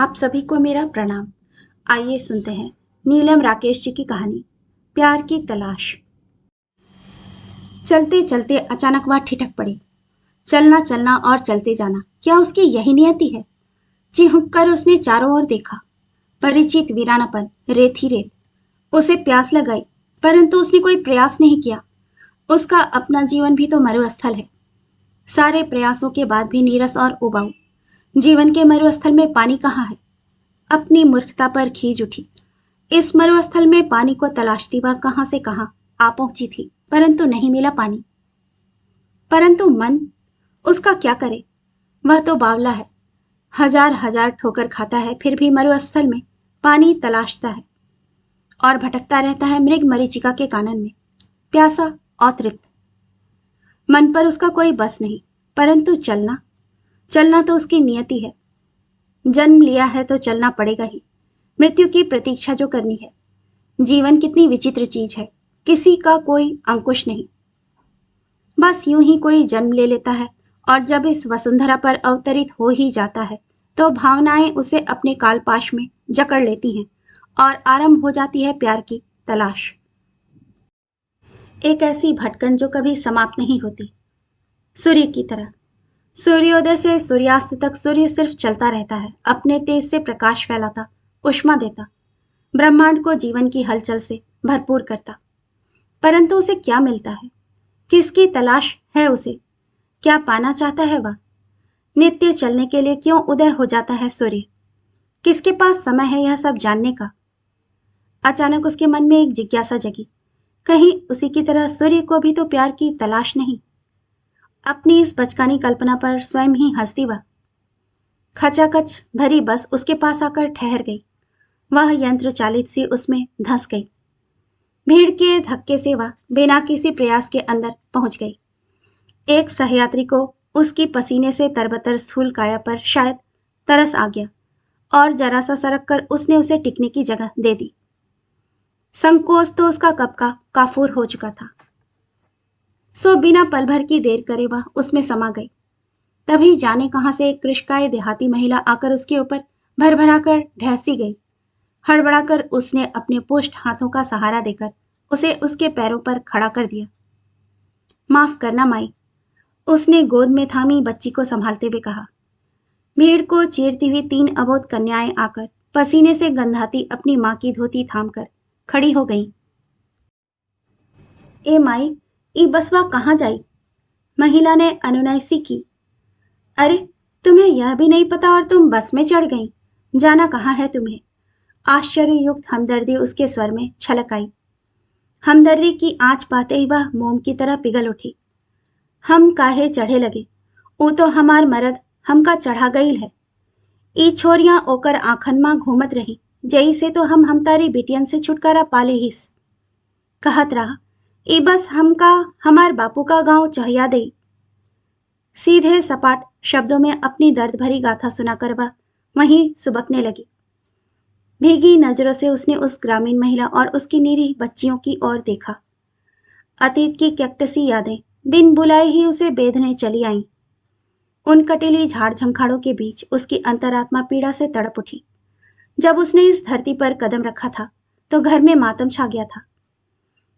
आप सभी को मेरा प्रणाम। आइए सुनते हैं नीलम राकेश जी की कहानी प्यार की तलाश। चलते चलते अचानक वह ठिठक पड़ी। चलना चलना और चलते जाना, क्या उसकी यही नियति है? चिहुक कर उसने चारों ओर देखा। परिचित वीरानापन, रेत ही रेत। उसे प्यास लगाई, परंतु उसने कोई प्रयास नहीं किया। उसका अपना जीवन भी तो मरुस्थल है। सारे प्रयासों के बाद भी नीरस और उबाऊ। जीवन के मरुस्थल में पानी कहाँ है? अपनी मूर्खता पर खींच उठी। इस मरुस्थल में पानी को तलाशती वह कहां से कहां आ पहुंची थी, परंतु नहीं मिला पानी। परंतु मन, उसका क्या करे? वह तो बावला है। हजार हजार ठोकर खाता है, फिर भी मरुस्थल में पानी तलाशता है और भटकता रहता है मृग मरीचिका के कानन में, प्यासा और तृप्त। मन पर उसका कोई बस नहीं, परंतु चलना चलना तो उसकी नियति है। जन्म लिया है तो चलना पड़ेगा ही। मृत्यु की प्रतीक्षा जो करनी है। जीवन कितनी विचित्र चीज है, किसी का कोई अंकुश नहीं। बस यूं ही कोई जन्म ले लेता है और जब इस वसुंधरा पर अवतरित हो ही जाता है तो भावनाएं उसे अपने कालपाश में जकड़ लेती हैं और आरंभ हो जाती है प्यार की तलाश। एक ऐसी भटकन जो कभी समाप्त नहीं होती, सूर्य की तरह। सूर्योदय से सूर्यास्त तक सूर्य सिर्फ चलता रहता है, अपने तेज से प्रकाश फैलाता, उष्मा देता, ब्रह्मांड को जीवन की हलचल से भरपूर करता। परंतु उसे क्या मिलता है? किसकी तलाश है उसे? क्या पाना चाहता है वह? नित्य चलने के लिए क्यों उदय हो जाता है सूर्य? किसके पास समय है यह सब जानने का? अचानक उसके मन में एक जिज्ञासा जगी। कहीं उसी की तरह सूर्य को भी तो प्यार की तलाश नहीं? अपनी इस बचकानी कल्पना पर स्वयं ही हंसती वह। खचाखच भरी बस उसके पास आकर ठहर गई। वह यंत्र चालित सी उसमें धंस गई। भीड़ के धक्के से वह बिना किसी प्रयास के अंदर पहुंच गई। एक सहयात्री को उसकी पसीने से तरबतर स्थूल काया पर शायद तरस आ गया और जरा सा सरक कर उसने उसे टिकने की जगह दे दी। संकोच तो उसका कब का काफूर हो चुका था। सो बिना पल भर की देर करे वह उसमें समा गई। तभी जाने कहां से एक कृशकाय देहाती महिला आकर उसके ऊपर भर भरा कर ढहसी गई। हड़बड़ाकर उसने अपने पुष्ट हाथों का सहारा देकर उसे उसके पैरों पर खड़ा कर दिया। माफ करना माई, उसने गोद में थामी बच्ची को संभालते हुए कहा। भीड़ को चीरती हुई 3 अबोध कन्याएं आकर पसीने से गंधाती अपनी मां की धोती थामकर खड़ी हो गईं। ए माई, ई बसवा कहाँ जाई? महिला ने अनुनय सी की। अरे, तुम्हें यह भी नहीं पता और तुम बस में चढ़ गई? जाना कहाँ है तुम्हें? आश्चर्ययुक्त हमदर्दी उसके स्वर में छलक आई। हमदर्दी की आंच पाते ही वह मोम की तरह पिघल उठी। हम काहे चढ़े लगे? वो तो हमार मरद हमका चढ़ा गईल है। ई छोरियां ओकर आंखन मां घूमत रही, जई से तो हम तारी बिटियन से छुटकारा पाले हिस। कहत रहा, ई बस हमका हमार बापू का गांव चहिया दे। सीधे सपाट शब्दों में अपनी दर्द भरी गाथा सुनाकर वह वहीं सुबकने लगी। भीगी नजरों से उसने उस ग्रामीण महिला और उसकी निरीह बच्चियों की ओर देखा। अतीत की कैक्टसी यादें बिन बुलाए ही उसे बेधने चली आईं। उन कटीली झाड़ झंखाड़ों के बीच उसकी अंतरात्मा पीड़ा से तड़प उठी। जब उसने इस धरती पर कदम रखा था तो घर में मातम छा गया था।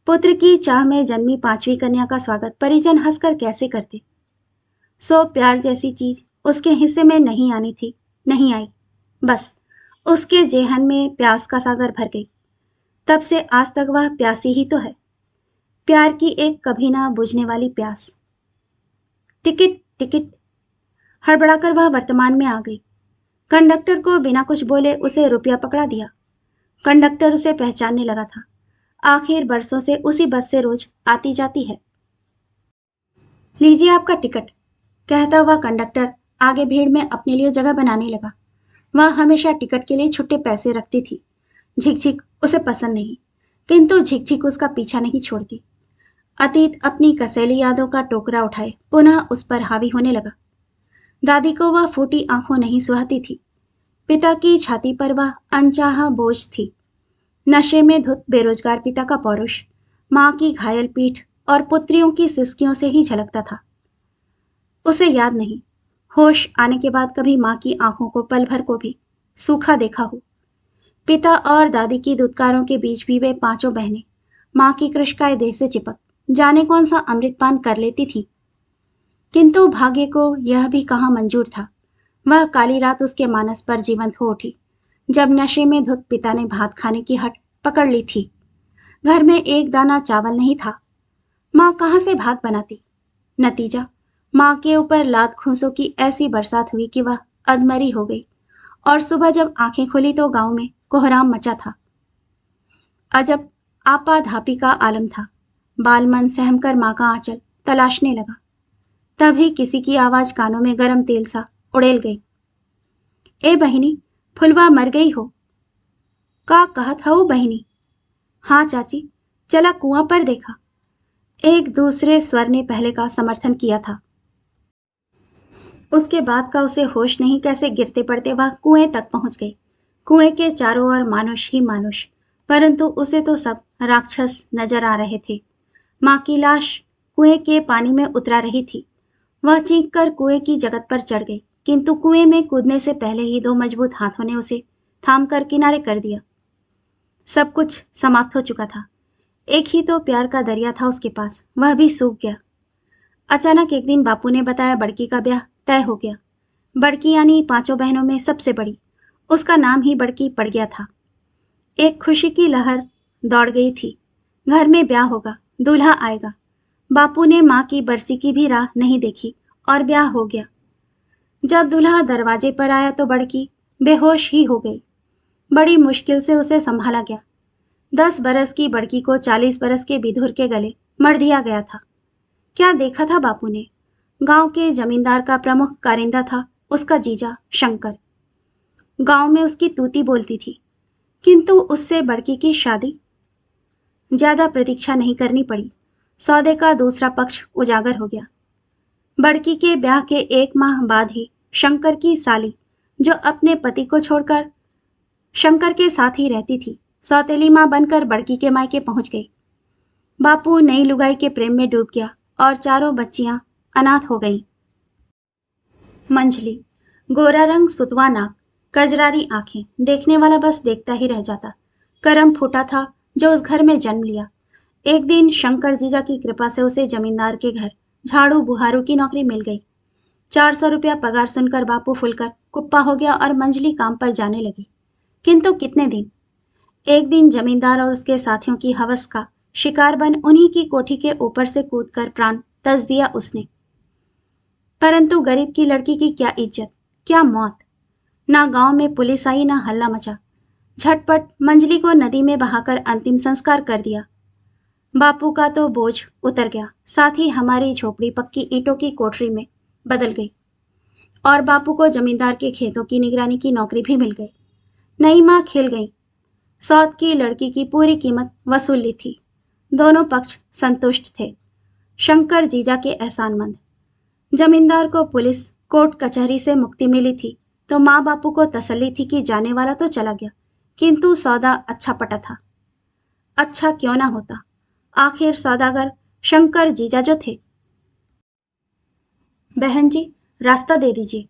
पुत्र की चाह में जन्मी 5वीं कन्या का स्वागत परिजन हंसकर कैसे करते? सो प्यार जैसी चीज उसके हिस्से में नहीं आनी थी, नहीं आई। बस उसके जेहन में प्यास का सागर भर गई। तब से आज तक वह प्यासी ही तो है, प्यार की एक कभी ना बुझने वाली प्यास। टिकट टिकट, हड़बड़ाकर वह वर्तमान में आ गई। कंडक्टर को बिना कुछ बोले उसे रुपया पकड़ा दिया। कंडक्टर उसे पहचानने लगा था। आखिर बरसों से उसी बस से रोज आती जाती है। लीजिए आपका टिकट, कहता हुआ कंडक्टर आगे भीड़ में अपने लिए जगह बनाने लगा। वह हमेशा टिकट के लिए छुट्टे पैसे रखती थी। झिकझिक उसे पसंद नहीं, किंतु झिकझिक उसका पीछा नहीं छोड़ती। अतीत अपनी कसैली यादों का टोकरा उठाए पुनः उस पर हावी होने लगा। दादी को वह फूटी आंखों नहीं सुहाती थी। पिता की छाती पर वह अनचाहा बोझ थी। नशे में धुत बेरोजगार पिता का पौरुष मां की घायल पीठ और पुत्रियों की सिसकियों से ही झलकता था। उसे याद नहीं, होश आने के बाद कभी मां की आंखों को पल भर को भी सूखा देखा हो। पिता और दादी की दुत्कारों के बीच भी वे पांचों बहनें माँ की कृष्णकाय देह से चिपक जाने कौन सा अमृतपान कर लेती थी। किंतु भाग्य को यह भी कहाँ मंजूर था। वह काली रात उसके मानस पर जीवंत हो उठी जब नशे में धुत पिता ने भात खाने की हट पकड़ ली थी। घर में एक दाना चावल नहीं था। माँ कहाँ से भात बनाती। नतीजा, माँ के ऊपर लात घूंसों की ऐसी बरसात हुई कि वह अधमरी हो गई और सुबह जब आंखें खुली तो गांव में कोहराम मचा था। अजब आपाधापी का आलम था। बालमन सहमकर माँ का आंचल तलाशने लगा। तभी किसी की आवाज कानों में गरम तेल सा उड़ेल गई। ए बहिनी, फुलवा मर गई हो। का कहत हो बहिनी। हाँ चाची, चला कुआं पर देखा। एक दूसरे स्वर ने पहले का समर्थन किया था। उसके बाद का उसे होश नहीं कैसे गिरते पड़ते वह कुएं तक पहुंच गई। कुएं के चारों ओर मानुष ही मानुष, परंतु उसे तो सब राक्षस नजर आ रहे थे। माँ की लाश कुएं के पानी में उतरा रही थी। वह चीख कर कुएं की जगत पर चढ़ गई, किंतु कुएं में कूदने से पहले ही दो मजबूत हाथों ने उसे थाम कर किनारे कर दिया। सब कुछ समाप्त हो चुका था। एक ही तो प्यार का दरिया था उसके पास, वह भी सूख गया। अचानक एक दिन बापू ने बताया बड़की का ब्याह तय हो गया। बड़की यानी पांचों बहनों में सबसे बड़ी, उसका नाम ही बड़की पड़ गया था। एक खुशी की लहर दौड़ गई थी। घर में ब्याह होगा, दूल्हा आएगा। बापू ने माँ की बरसी की भी राह नहीं देखी और ब्याह हो गया। जब दूल्हा दरवाजे पर आया तो बड़की बेहोश ही हो गई। बड़ी मुश्किल से उसे संभाला गया। 10 बरस की बड़की को 40 बरस के बिधुर के गले मर दिया गया था। क्या देखा था बापू ने। गांव के जमींदार का प्रमुख कारिंदा था उसका जीजा शंकर। गांव में उसकी तूती बोलती थी, किंतु उससे बड़की की शादी। ज्यादा प्रतीक्षा नहीं करनी पड़ी। सौदे का दूसरा पक्ष उजागर हो गया। बड़की के ब्याह के 1 माह बाद ही शंकर की साली, जो अपने पति को छोड़कर शंकर के साथ ही रहती थी, सौतेली माँ बनकर बड़की के मायके पहुंच गई। बापू नई लुगाई के प्रेम में डूब गया और चारों बच्चियां अनाथ हो गईं। मंझली, गोरा रंग, सुतवा नाक, कजरारी आंखें, देखने वाला बस देखता ही रह जाता। करम फूटा था जो उस घर में जन्म लिया। एक दिन शंकर जीजा की कृपा से उसे जमींदार के घर झाड़ू बुहारू की नौकरी मिल गई। 400 रुपया पगार सुनकर बापू फुलकर कुप्पा हो गया और मंजली काम पर जाने लगी। किंतु कितने दिन। एक दिन जमींदार और उसके साथियों की हवस का शिकार बन उन्हीं की कोठी के ऊपर से कूदकर प्राण तज दिया उसने। परंतु गरीब की लड़की की क्या इज्जत, क्या मौत। ना गांव में पुलिस आई, ना हल्ला मचा। झटपट मंजली को नदी में बहाकर अंतिम संस्कार कर दिया। बापू का तो बोझ उतर गया, साथ ही हमारी झोपड़ी पक्की ईंटों की कोठरी में बदल गई और बापू को जमींदार के खेतों की निगरानी की नौकरी भी मिल गई। नई माँ खिल गई। सौत की लड़की की पूरी कीमत वसूल ली थी। दोनों पक्ष संतुष्ट थे। शंकर जीजा के एहसानमंद। जमींदार को पुलिस कोर्ट कचहरी से मुक्ति मिली थी तो माँ बापू को तसल्ली थी कि जाने वाला तो चला गया, किंतु सौदा अच्छा पटा था। अच्छा क्यों ना होता, आखिर सौदागर शंकर जीजा जो थे। बहन जी, रास्ता दे दीजिए।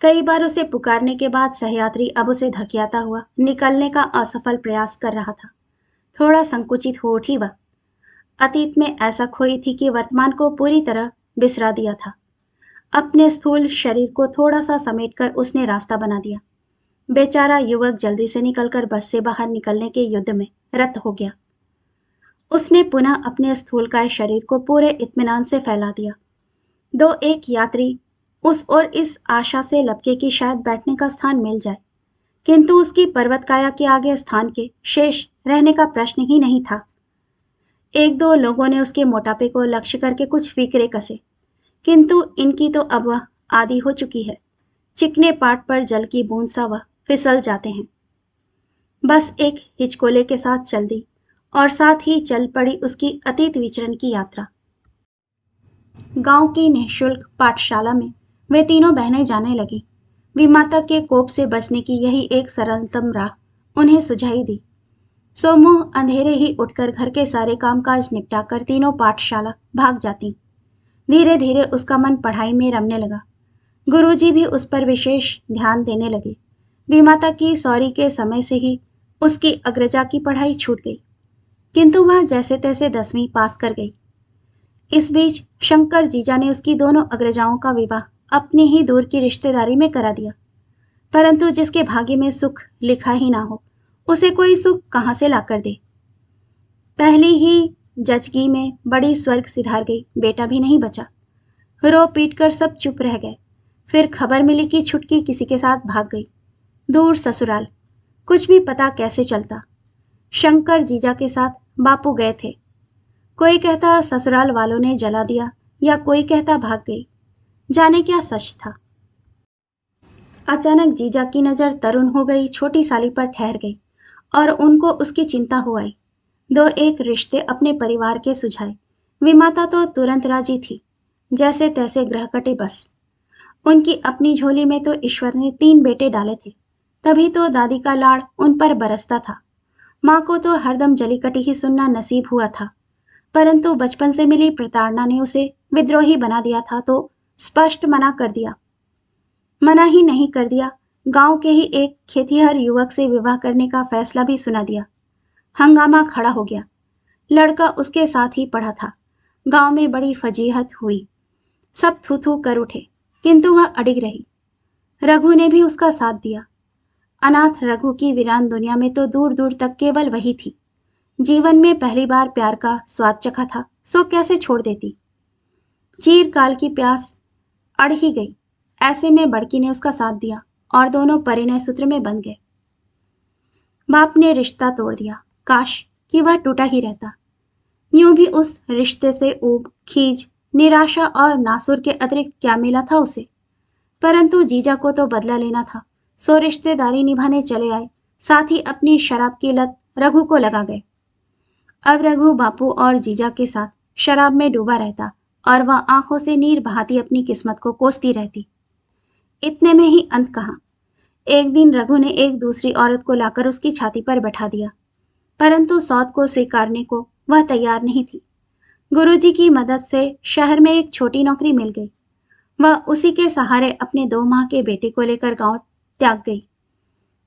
कई बार उसे पुकारने के बाद सहयात्री अब उसे धकियाता हुआ निकलने का असफल प्रयास कर रहा था। थोड़ा संकुचित हो उठी वह। अतीत में ऐसा खोई थी कि वर्तमान को पूरी तरह बिसरा दिया था। अपने स्थूल शरीर को थोड़ा सा समेटकर उसने रास्ता बना दिया। बेचारा युवक जल्दी से निकलकर बस से बाहर निकलने के युद्ध में रत हो गया। उसने पुनः अपने स्थूलकाय शरीर को पूरे इत्मीनान से फैला दिया। 2-1 यात्री उस और इस आशा से लपके कि शायद बैठने का स्थान मिल जाए, किंतु उसकी पर्वतकाया के आगे स्थान के शेष रहने का प्रश्न ही नहीं था। 1-2 लोगों ने उसके मोटापे को लक्ष्य करके कुछ फिक्रे कसे, किंतु इनकी तो अब वह आदि हो चुकी है। चिकने पाट पर जल की बूंद सा वह फिसल जाते हैं। बस एक हिचकोले के साथ चल दी और साथ ही चल पड़ी उसकी अतीत विचरण की यात्रा। गांव की निःशुल्क पाठशाला में वे तीनों बहनें जाने लगी। विमाता के कोप से बचने की यही एक सरलतम राह उन्हें सुझाई दी। सोमोह अंधेरे ही उठकर घर के सारे कामकाज निपटाकर तीनों पाठशाला भाग जाती। धीरे धीरे उसका मन पढ़ाई में रमने लगा। गुरुजी भी उस पर विशेष ध्यान देने लगे। विमाता की सॉरी के समय से ही उसकी अग्रजा की पढ़ाई छूट गई, किंतु वह जैसे तैसे 10वीं पास कर गई। इस बीच शंकर जीजा ने उसकी दोनों अग्रजाओं का विवाह अपनी ही दूर की रिश्तेदारी में करा दिया। परंतु जिसके भाग्य में सुख लिखा ही ना हो, उसे कोई सुख कहां से लाकर दे। पहली ही जचगी में बड़ी स्वर्ग सिधार गई, बेटा भी नहीं बचा। रो पीट कर सब चुप रह गए। फिर खबर मिली कि छुटकी किसी के साथ भाग गई, दूर ससुराल। कुछ भी पता कैसे चलता। शंकर जीजा के साथ बापू गए थे। कोई कहता ससुराल वालों ने जला दिया, या कोई कहता भाग गई। जाने क्या सच था। अचानक जीजा की नजर तरुण हो गई छोटी साली पर ठहर गई, और उनको उसकी चिंता हो आई। दो एक रिश्ते अपने परिवार के सुझाए। विमाता तो तुरंत राजी थी, जैसे तैसे ग्रह कटे बस। उनकी अपनी झोली में तो ईश्वर ने 3 बेटे डाले थे, तभी तो दादी का लाड़ उन पर बरसता था। माँ को तो हरदम जलीकटी ही सुनना नसीब हुआ था, परंतु बचपन से मिली प्रताड़ना ने उसे विद्रोही बना दिया था, तो स्पष्ट मना कर दिया। मना ही नहीं कर दिया, गांव के ही एक खेतिहर युवक से विवाह करने का फैसला भी सुना दिया। हंगामा खड़ा हो गया। लड़का उसके साथ ही पढ़ा था। गांव में बड़ी फजीहत हुई। सब थू थू कर उठे, किंतु वह अडिग रही। रघु ने भी उसका साथ दिया। अनाथ रघु की वीरान दुनिया में तो दूर दूर तक केवल वही थी। जीवन में पहली बार प्यार का स्वाद चखा था, सो कैसे छोड़ देती। चीरकाल की प्यास अड़ ही गई। ऐसे में बड़की ने उसका साथ दिया, और दोनों परिणय सूत्र में बंध गए। बाप ने रिश्ता तोड़ दिया। काश कि वह टूटा ही रहता। यूं भी उस रिश्ते से ऊब, खीज, निराशा और नासुर के अतिरिक्त क्या मिला था उसे। परंतु जीजा को तो बदला लेना था, सो रिश्तेदारी निभाने चले आए। साथ ही अपनी शराब की लत रघु को लगा गए। अब रघु बापू और जीजा के साथ शराब में डूबा रहता, और वह आंखों से नीर बहाती अपनी किस्मत को कोसती रहती। इतने में ही अंत कहा। एक दिन रघु ने एक दूसरी औरत को लाकर उसकी छाती पर बैठा दिया, परंतु सौत को स्वीकारने को वह तैयार नहीं थी। गुरुजी की मदद से शहर में एक छोटी नौकरी मिल गई। वह उसी के सहारे अपने 2 माह के बेटे को लेकर गांव त्याग गई।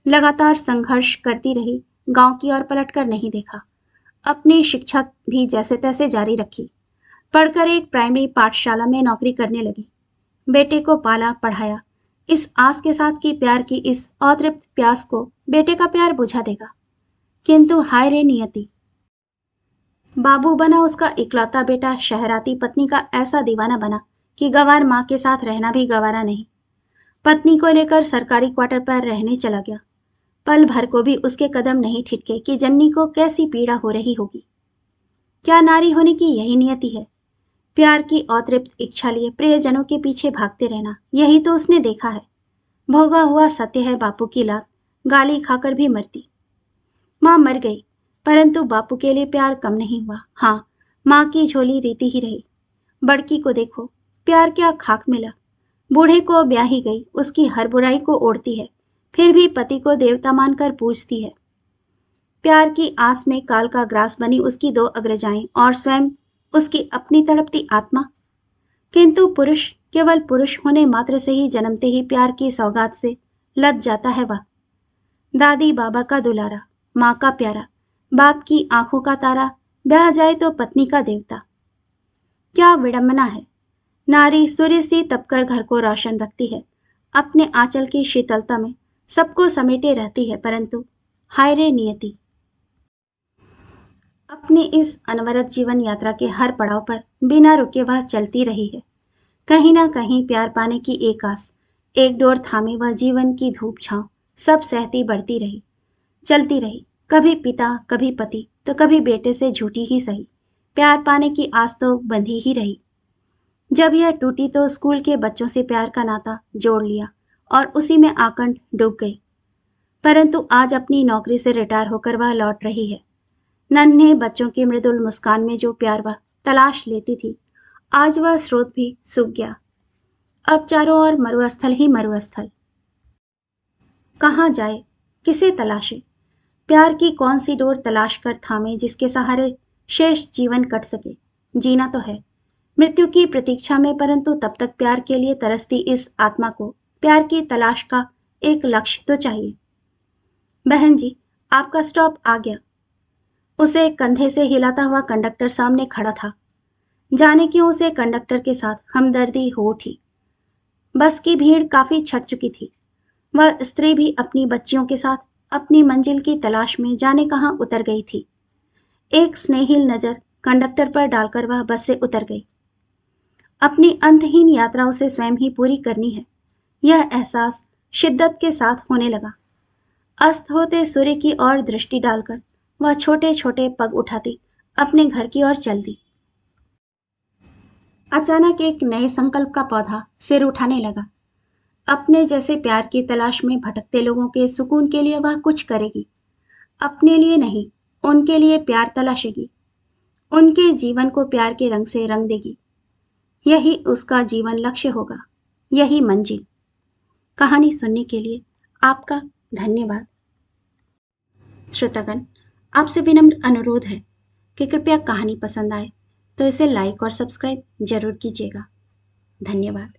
लगातार संघर्ष करती रही, गांव की ओर पलटकर नहीं देखा। अपनी शिक्षा भी जैसे तैसे जारी रखी। पढ़कर एक प्राइमरी पाठशाला में नौकरी करने लगी। बेटे को पाला पढ़ाया, इस आस के साथ कि प्यार की इस अतृप्त प्यास को बेटे का प्यार बुझा देगा। किंतु हाय रे नियति। बाबू बना उसका इकलौता बेटा शहराती पत्नी का ऐसा दीवाना बना कि गंवार माँ के साथ रहना भी गंवारा नहीं। पत्नी को लेकर सरकारी क्वार्टर पर रहने चला गया। पल भर को भी उसके कदम नहीं ठिठके कि जन्नी को कैसी पीड़ा हो रही होगी। क्या नारी होने की यही नियति है? प्यार की अतृप्त इच्छा लिए प्रियजनों के पीछे भागते रहना, यही तो उसने देखा है। भोगा हुआ सत्य है बापू की लात, गाली खाकर भी मरती। माँ मर गई, परंतु बापू के लिए प्यार कम नहीं हुआ। हाँ, माँ की झोली रीति ही रही। बड़की को देखो, प्यार क्या खाक मिला। बूढ़े को ब्याही गई, उसकी हर बुराई को ओढ़ती है, फिर भी पति को देवता मानकर पूजती है। प्यार की आस में काल का ग्रास बनी उसकी 2 अग्रजाएं, और स्वयं उसकी अपनी तड़पती आत्मा। किंतु पुरुष केवल पुरुष होने मात्र से ही जन्मते ही प्यार की सौगात से लद जाता है। वह दादी बाबा का दुलारा, माँ का प्यारा, बाप की आंखों का तारा, ब्याह जाए तो पत्नी का देवता। क्या विडंबना है। नारी सूर्य सी तपकर घर को रोशन रखती है, अपने आंचल की शीतलता में सबको समेटे रहती है, परंतु हाय रे नियति। अपनी इस अनवरत जीवन यात्रा के हर पड़ाव पर बिना रुके वह चलती रही है। कहीं ना कहीं प्यार पाने की एक आस, एक डोर थामे वह जीवन की धूप छांव सब सहती बढ़ती रही, चलती रही। कभी पिता, कभी पति, तो कभी बेटे से झूठी ही सही, प्यार पाने की आस तो बंधी ही रही। जब यह टूटी तो स्कूल के बच्चों से प्यार का नाता जोड़ लिया, और उसी में आकंठ डूब गई। परंतु आज अपनी नौकरी से रिटायर होकर वह लौट रही है। नन्हे बच्चों की मृदुल मुस्कान में जो प्यार वह तलाश लेती थी, आज वह स्रोत भी सूख गया। अब चारों ओर मरुस्थल ही मरुस्थल। कहाँ जाए, किसे तलाशे? प्यार की कौन सी डोर तलाश कर थामे जिसके सहारे शेष जीवन कट सके? जीना तो है मृत्यु की प्रतीक्षा में, परंतु तब तक प्यार के लिए तरसती इस आत्मा को प्यार की तलाश का एक लक्ष्य तो चाहिए। बहन जी, आपका स्टॉप आ गया। उसे कंधे से हिलाता हुआ कंडक्टर सामने खड़ा था। जाने क्यों उसे कंडक्टर के साथ हमदर्दी हो उठी। बस की भीड़ काफी छट चुकी थी। वह स्त्री भी अपनी बच्चियों के साथ अपनी मंजिल की तलाश में जाने कहाँ उतर गई थी। एक स्नेहिल नजर कंडक्टर पर डालकर वह बस से उतर गई। अपनी अंतहीन यात्रा उसे स्वयं ही पूरी करनी है, यह एहसास शिद्दत के साथ होने लगा। अस्त होते सूर्य की ओर दृष्टि डालकर वह छोटे छोटे पग उठाती अपने घर की ओर चल दी। अचानक एक नए संकल्प का पौधा सिर उठाने लगा। अपने जैसे प्यार की तलाश में भटकते लोगों के सुकून के लिए वह कुछ करेगी। अपने लिए नहीं, उनके लिए प्यार तलाशेगी। उनके जीवन को प्यार के रंग से रंग देगी। यही उसका जीवन लक्ष्य होगा, यही मंजिल। कहानी सुनने के लिए आपका धन्यवाद। श्रोतागण, आपसे विनम्र अनुरोध है कि कृपया कहानी पसंद आए तो इसे लाइक और सब्सक्राइब जरूर कीजिएगा। धन्यवाद।